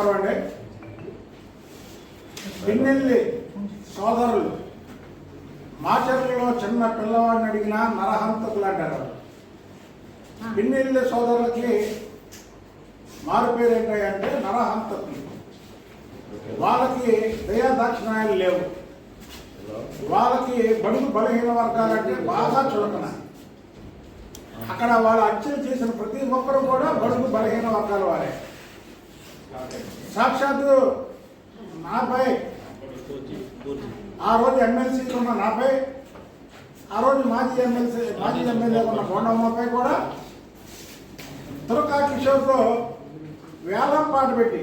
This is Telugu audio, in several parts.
నమస్కారం అండి. పిన్నెల్లి సోదరులు మాచర్లలో చిన్న పిల్లవాడిని అడిగినా నరహంతకులు అంటారు. పిన్నెల్లి సోదరులకి మారు పేరు ఏంటంటే నరహంతకులు. వాళ్ళకి దయాదాక్షిణాయాలు లేవు. వాళ్ళకి బడుగు బలహీన వర్గాలంటే బాగా చులకన. అక్కడ వాళ్ళు హత్యలు చేసిన ప్రతి ఒక్కరు కూడా బడుగు బలహీన వర్గాల వారే. సాక్షాత్తు నాపై ఆ రోజు ఎమ్మెల్సీలు ఉన్న నాపై, ఆ రోజు మాజీ ఎమ్మెల్యే ఉన్న కొండమ్మపై కూడా తురకా కిషోర్తో వేలం పాట పెట్టి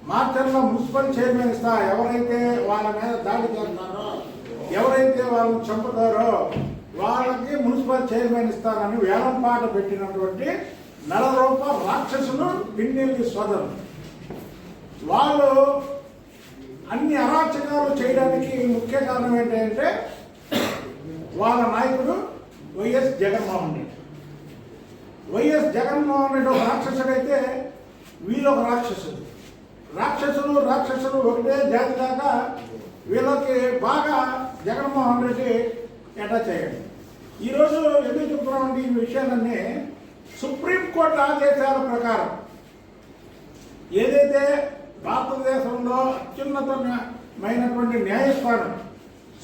మార్చర్లో మున్సిపల్ చైర్మన్ ఇస్తా, ఎవరైతే వాళ్ళ మీద దాడి చేస్తున్నారో, ఎవరైతే వాళ్ళని చంపుతారో వాళ్ళకి మున్సిపల్ చైర్మన్ ఇస్తారని వేలం పాట పెట్టినటువంటి నలరూప రాక్షసులు పిన్నెల్లి సోదరులు. వాళ్ళు అన్ని అరాచకాలు చేయడానికి ముఖ్య కారణం ఏంటంటే వాళ్ళ నాయకుడు వైఎస్ జగన్మోహన్ రెడ్డి. వైఎస్ జగన్మోహన్ రెడ్డి ఒక రాక్షసుడైతే వీళ్ళు ఒక రాక్షసుడు. రాక్షసులు ఒకటే జాతి దాకా వీళ్ళకి బాగా జగన్మోహన్ రెడ్డి అటాచ్ అయ్యాడు. ఈరోజు ఎందుకు చెప్తున్నామంటే ఈ విషయాలన్నీ సుప్రీంకోర్టు ఆదేశాల ప్రకారం ఏదైతే భారతదేశంలో అత్యున్నతమైనటువంటి న్యాయస్థానం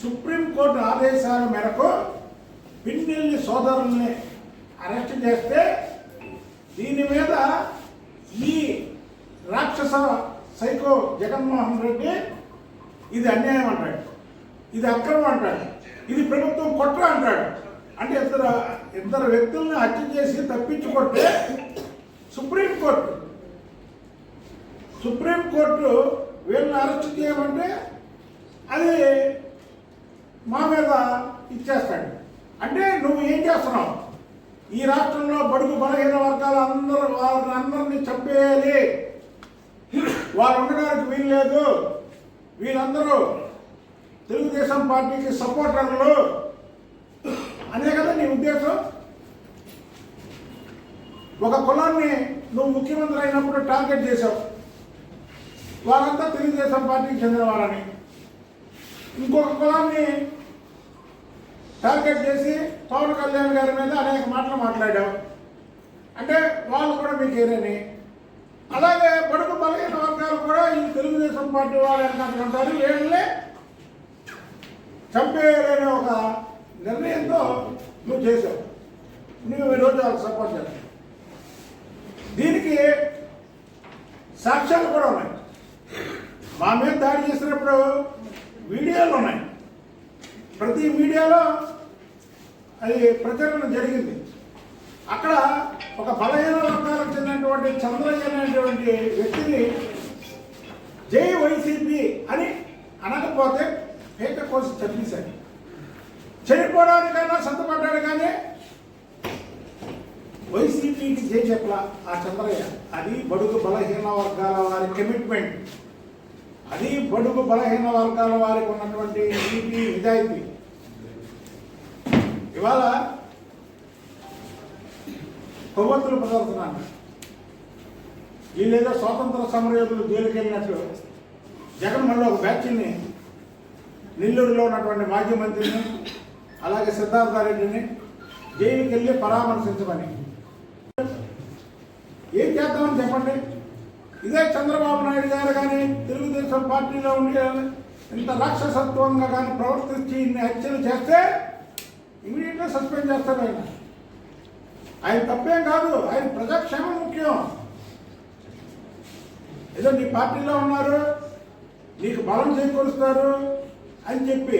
సుప్రీంకోర్టు ఆదేశాల మేరకు పిన్నెల్లి సోదరుల్ని అరెస్ట్ చేస్తే దీని మీద ఈ రాక్షస సైకో జగన్మోహన్ రెడ్డి ఇది అన్యాయం అంటాడు, ఇది అక్రమం అంటాడు, ఇది ప్రభుత్వం కుట్ర అంటాడు. అంటే ఇద్దరు వ్యక్తుల్ని హత్య చేసి తప్పించుకుంటే సుప్రీంకోర్టు వీళ్ళని అరెస్ట్ చేయమంటే అది మా మీద ఇచ్చేస్తాడు. అంటే నువ్వు ఏం చేస్తున్నావు? ఈ రాష్ట్రంలో బడుగు బలహీన వర్గాలు వాళ్ళందరినీ చంపేయాలి, వాళ్ళు ఉండడానికి వీలు లేదు, వీళ్ళందరూ తెలుగుదేశం పార్టీకి సపోర్టర్లు అనే కదా నీ ఉద్దేశం. ఒక కులాన్ని నువ్వు ముఖ్యమంత్రి అయినప్పుడు టార్గెట్ చేశావు, వాళ్ళంతా తెలుగుదేశం పార్టీకి చెందినవారని. ఇంకొక కులాన్ని టార్గెట్ చేసి పవన్ కళ్యాణ్ గారి మీద అనేక మాటలు మాట్లాడావు, అంటే వాళ్ళు కూడా మీకేనని. అలాగే బడుగు బలహీన వర్గాలు కూడా ఈ తెలుగుదేశం పార్టీ వాళ్ళని అంటారు, వీళ్ళని చంపేయాలనే ఒక నిర్ణయంతో నువ్వు చేసావు. నువ్వు ఈరోజు వాళ్ళకి సపోర్ట్ చేస్తావు. దీనికి సాక్ష్యాలు కూడా ఉన్నాయి. మా మీద దాడి చేసినప్పుడు వీడియోలు ఉన్నాయి. ప్రతి మీడియాలో అది ప్రచారం జరిగింది. అక్కడ ఒక బలహీన వర్గాలకు చెందినటువంటి చంద్రయ్య అనేటువంటి వ్యక్తిని జై వైసీపీ అని అనకపోతే ఏక కోసి చంపేశాడు. చనిపోవడానికైనా సంతపడ్డాడు, కానీ వైసీపీకి జై చెప్పలా ఆ చంద్రయ్య. అది బడుగు బలహీన వర్గాల వారి కమిట్మెంట్, అది బడుగు బలహీన వర్గాల వారికి ఉన్నటువంటి నీతి నిజాయితీ. ఇవాళ కొవ్వొత్తులు ప్రదర్శన, వీళ్ళేదో స్వాతంత్ర సమరయోధులు జైలుకి వెళ్ళినట్లు జగన్ మళ్ళీ ఒక బ్యాచ్ని నెల్లూరులో ఉన్నటువంటి మాజీ మంత్రిని అలాగే సిద్ధార్థారెడ్డిని జైలుకి వెళ్ళి పరామర్శించమని. ఏం చేద్దామని చెప్పండి? ఇదే చంద్రబాబు నాయుడు గారు కానీ తెలుగుదేశం పార్టీలో ఉండే ఇంత రాక్షసత్వంగా కానీ ప్రవర్తించి ఇన్ని హత్యలు చేస్తే ఇమీడియట్గా సస్పెండ్ చేస్తారు. ఆయన తప్పేం కాదు, ఆయన ప్రజాక్షేమం ముఖ్యం. ఏదో నీ పార్టీలో ఉన్నారు, నీకు బలం చేకూరుస్తారు అని చెప్పి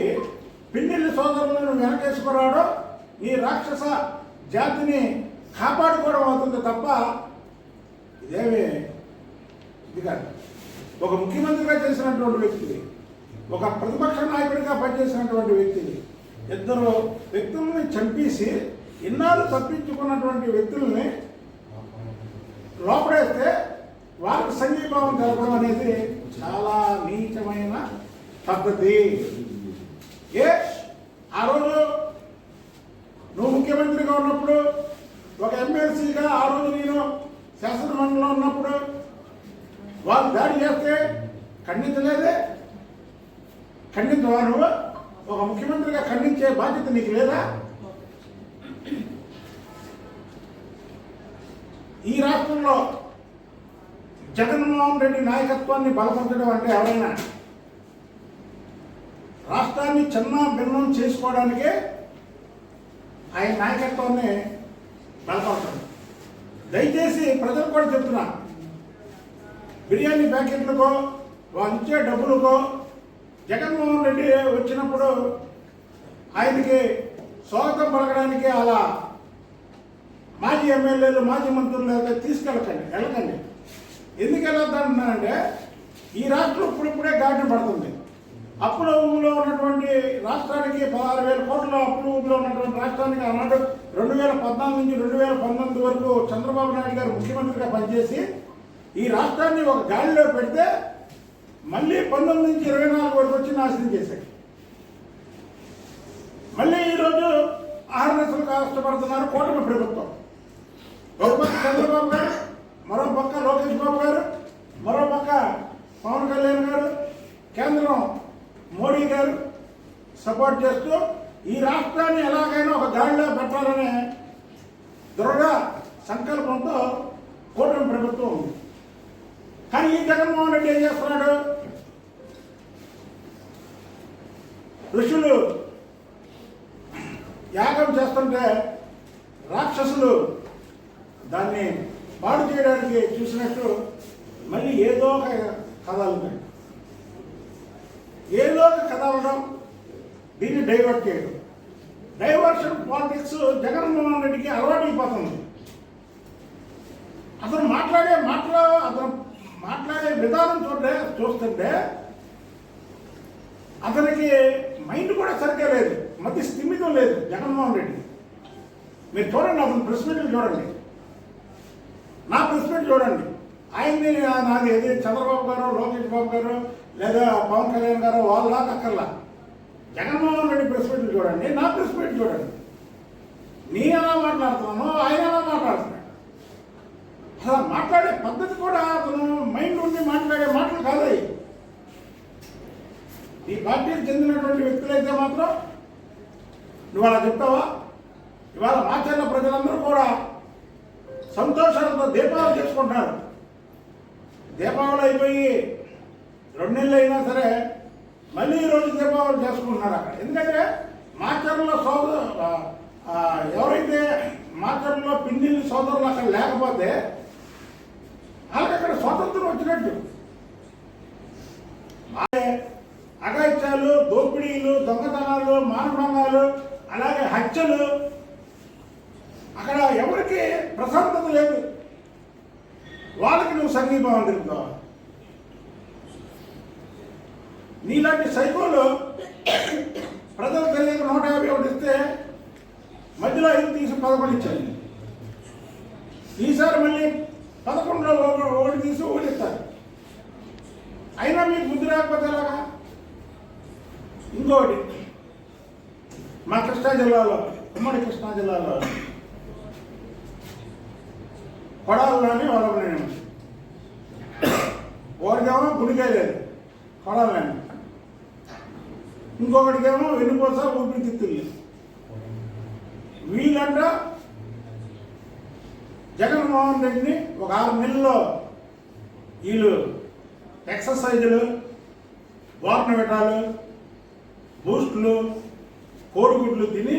పిన్నెల్లి సోదరులను వెనకేసుకురావడం నీ రాక్షస జాతిని కాపాడుకోవడం అవుతుంది తప్ప ఇదేమి ఇది కాదు. ఒక ముఖ్యమంత్రిగా చేసినటువంటి వ్యక్తిని, ఒక ప్రతిపక్ష నాయకుడిగా పనిచేసినటువంటి వ్యక్తిని, ఇద్దరు వ్యక్తుల్ని చంపేసి ఇన్నాళ్ళు తప్పించుకున్నటువంటి వ్యక్తుల్ని లోపడేస్తే వాళ్ళకి సంఘీభావం తెలపడం అనేది చాలా నీచమైన పద్ధతి. ఆ రోజు నువ్వు ముఖ్యమంత్రిగా ఉన్నప్పుడు, ఒక ఎమ్మెల్సీగా ఆ రోజు నేను శాసనమండలిలో ఉన్నప్పుడు వాళ్ళు దాడి చేస్తే ఖండించలేదే. ఖండించవా నువ్వు? ఒక ముఖ్యమంత్రిగా ఖండించే బాధ్యత నీకు లేదా? ఈ రాష్ట్రంలో జగన్మోహన్ రెడ్డి నాయకత్వాన్ని బలపరచడం అంటే ఎవరైనా రాష్ట్రాన్ని చిన్న భిన్నం చేసుకోవడానికే ఆయన నాయకత్వాన్ని బలపరచడం. దయచేసి ప్రజలు కూడా చెప్తున్నా, బిర్యానీ ప్యాకెట్లకో వాళ్ళు ఇచ్చే డబ్బులకో జగన్మోహన్ రెడ్డి వచ్చినప్పుడు ఆయనకి స్వాగతం పలకడానికి అలా మాజీ ఎమ్మెల్యేలు మాజీ మంత్రులు వెళ్ళకండి. ఎందుకు వెళ్ళొద్దంటున్నానంటే ఈ రాష్ట్రం ఇప్పుడిప్పుడే గాడిన పడుతుంది. అప్పుల ఊపిలో ఉన్నటువంటి రాష్ట్రానికి 16,000 కోట్ల అప్పుల ఊపిలో ఉన్నటువంటి రాష్ట్రానికి ఆనాడు 2014 నుంచి 2019 వరకు చంద్రబాబు నాయుడు గారు ముఖ్యమంత్రిగా పనిచేసి ఈ రాష్ట్రాన్ని ఒక గాలిలో పెడితే మళ్ళీ 19 నుంచి 24 వరకు వచ్చి నాశనం చేశాడు. మళ్ళీ ఈరోజు ఆహర్నిశలు కష్టపడుతున్నారు కూటమి ప్రభుత్వం. ఒక పక్క చంద్రబాబు గారు, మరో పక్క లోకేష్ బాబు గారు, మరో పక్క పవన్ కళ్యాణ్ గారు, కేంద్రం మోడీ గారు సపోర్ట్ చేస్తూ ఈ రాష్ట్రాన్ని ఎలాగైనా ఒక గాడిలో పెట్టాలనే దృఢ సంకల్పంతో కూటమి ప్రభుత్వం ఉంది. కానీ ఈ జగన్మోహన్ రెడ్డి ఏం చేస్తున్నాడు? ఋషులు యాగం చేస్తుంటే రాక్షసులు దాన్ని పాడు చేయడానికి చూసినట్టు మళ్ళీ ఏదో ఒక కథలు ఉండడం, దీన్ని డైవర్ట్ చేయడం. డైవర్షన్ పాలిటిక్స్ జగన్మోహన్ రెడ్డికి అలవాటు అయిపోతుంది. అతను మాట్లాడే విధానం చూస్తుంటే అతనికి మైండ్ కూడా సరిగ్గా లేదు, మధ్య స్థిమితం లేదు జగన్మోహన్ రెడ్డి. మీరు చూడండి, అతను ప్రెస్ మీట్లు చూడండి, నా ప్రెస్ మీట్ చూడండి. ఆయన్ని నాది ఏది చంద్రబాబు గారు, లోకేష్ బాబు గారు లేదా పవన్ కళ్యాణ్ గారు వాళ్ళ అక్కర్లా. జగన్మోహన్ రెడ్డి ప్రెస్ మీట్లు చూడండి, నా ప్రెస్ మీట్ చూడండి. నీ ఎలా మాట్లాడుతున్నానో ఆయన ఎలా మాట్లాడుతున్నాడు. అలా మాట్లాడే పద్ధతి కూడా అతను మైండ్ ఉండి మాట్లాడే మాటలు కాదు. ఈ పార్టీకి చెందినటువంటి వ్యక్తులైతే మాత్రం నువ్వు అలా చెప్తావా? ఇవాళ మాచర్ల ప్రజలందరూ కూడా సంతోషాలతో దీపావళి చేసుకుంటున్నారు. దీపావళి అయిపోయి 2 నెలలు అయినా సరే మళ్ళీ ఈరోజు దీపావళి చేసుకుంటున్నారు అక్కడ. ఎందుకంటే మాచర్ల ఎవరైతే మాచర్లలో పిన్నిల్లి సోదరులు అక్కడ లేకపోతే వాళ్ళకి అక్కడ స్వాతంత్రం వచ్చినట్టు. అగాయిత్యాలు, దోపిడీలు, దొంగతనాలు, మానభంగాలు, అలాగే హత్యలు, అక్కడ ఎవరికి ప్రశాంతత లేదు. వాళ్ళకి నువ్వు సంఘీభావం తెలుపుతావు. నీలాంటి సైకోలు ప్రజలు తెలియక 151 ఇస్తే మధ్యలో 5 తీసి 11 ఇచ్చారు. ఈసారి మళ్ళీ 11లో 1 తీసి 1 ఇస్తారు. అయినా మీకు బుద్ధి రాకపోతే ఎలాగా? ఇంకోటి, మా కృష్ణా జిల్లాలో, ఉమ్మడి కృష్ణా జిల్లాలో కొడాలని వలవలేని వాడికేమో గుడికే లేదు కొడాలని, ఇంకొకటికేమో వెన్నుపోస ఊపిరితిత్తులు. వీళ్ళంట జగన్మోహన్ రెడ్డిని ఒక 6 నెలల్లో వీళ్ళు ఎక్సర్సైజులు, బోర్నవిటాలు, బూస్టులు, కోడిగుడ్లు తిని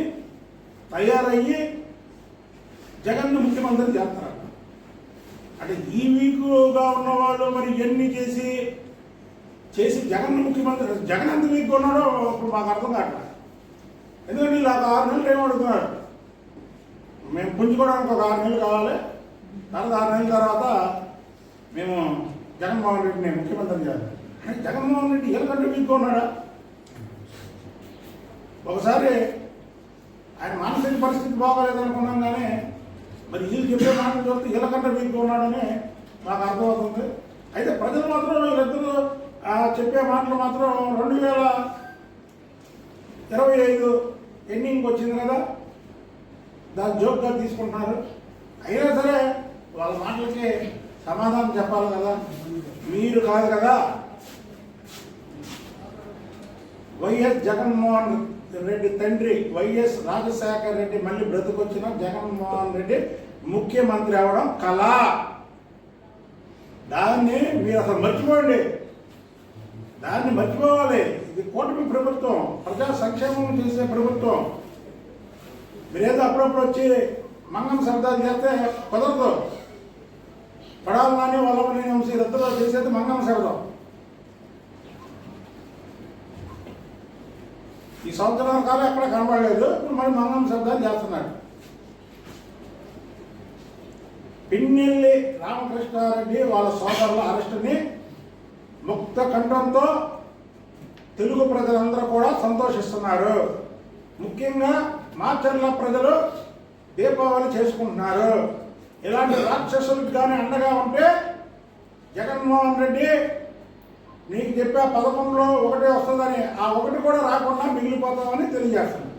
తయారయ్యి జగన్ను ముఖ్యమంత్రి చేస్తారు. అంటే ఈ వీకుగా ఉన్నవాళ్ళు మరి ఎన్ని చేసి జగన్ ముఖ్యమంత్రి, జగన్ ఎంత వీక్గా ఉన్నాడో ఇప్పుడు మాకు అర్థం కావట్లేదు. ఎందుకంటే వీళ్ళు 6 నెలలు ఏమడుగుతున్నారు, మేము పుంజుకోవడానికి ఒక 6 నెలలు కావాలి, తర్వాత 6 నెలల తర్వాత మేము జగన్మోహన్ రెడ్డిని ముఖ్యమంత్రి చేయాలి. కానీ జగన్మోహన్ రెడ్డి వీళ్ళకంటే వీక్గా ఉన్నాడా? ఒకసారి ఆయన మానసిక పరిస్థితి బాగోలేదనుకున్నాం, కానీ మరి వీళ్ళు చెప్పే మాటలు చూస్తే వీళ్ళకంటే వీక్గా ఉన్నాడని మాకు అర్థమవుతుంది. అయితే ప్రజలు మాత్రం వీళ్ళిద్దరూ చెప్పే మాటలు మాత్రం 2025 ఎండింగ్ వచ్చింది కదా, దాన్ని జోక్గా తీసుకుంటున్నారు. అయినా సరే వాళ్ళ మాటలకి సమాధానం చెప్పాలి కదా. మీరు కాదు కదా. వైఎస్ జగన్మోహన్ రెడ్డి తండ్రి వైఎస్ రాజశేఖర రెడ్డి మళ్ళీ బ్రతికొచ్చిన జగన్మోహన్ రెడ్డి ముఖ్యమంత్రి అవడం కళ. దాన్ని మీరు అసలు మర్చిపోండి, దాన్ని మర్చిపోవాలి. ఇది కూటమి ప్రభుత్వం, ప్రజా సంక్షేమం చేసే ప్రభుత్వం. మీరేదో అప్పుడప్పుడు వచ్చి మంగం శబ్దాలు చేస్తే కుదరదు. పడాలని వాళ్ళని వంశీ రద్దులో చేసేది మంగం శబ్దం. ఈ సంవత్సరాల కాలం ఎక్కడ కనబడలేదు, ఇప్పుడు మరి మంగం శబ్దాలు చేస్తున్నాడు. పిన్నెల్లి రామకృష్ణారెడ్డి వాళ్ళ సోదరుల అరెస్టుని ముక్త కంఠంతో తెలుగు ప్రజలందరూ కూడా సంతోషిస్తున్నారు. ముఖ్యంగా మాచర్ల ప్రజలు దీపావళి చేసుకుంటున్నారు. ఇలాంటి రాక్షసులకు కానీ అండగా ఉంటే జగన్మోహన్ రెడ్డి నీకు చెప్పే పథకంలో ఒకటే వస్తుందని, ఆ ఒకటి కూడా రాకుండా మిగిలిపోతామని తెలియజేస్తున్నాను.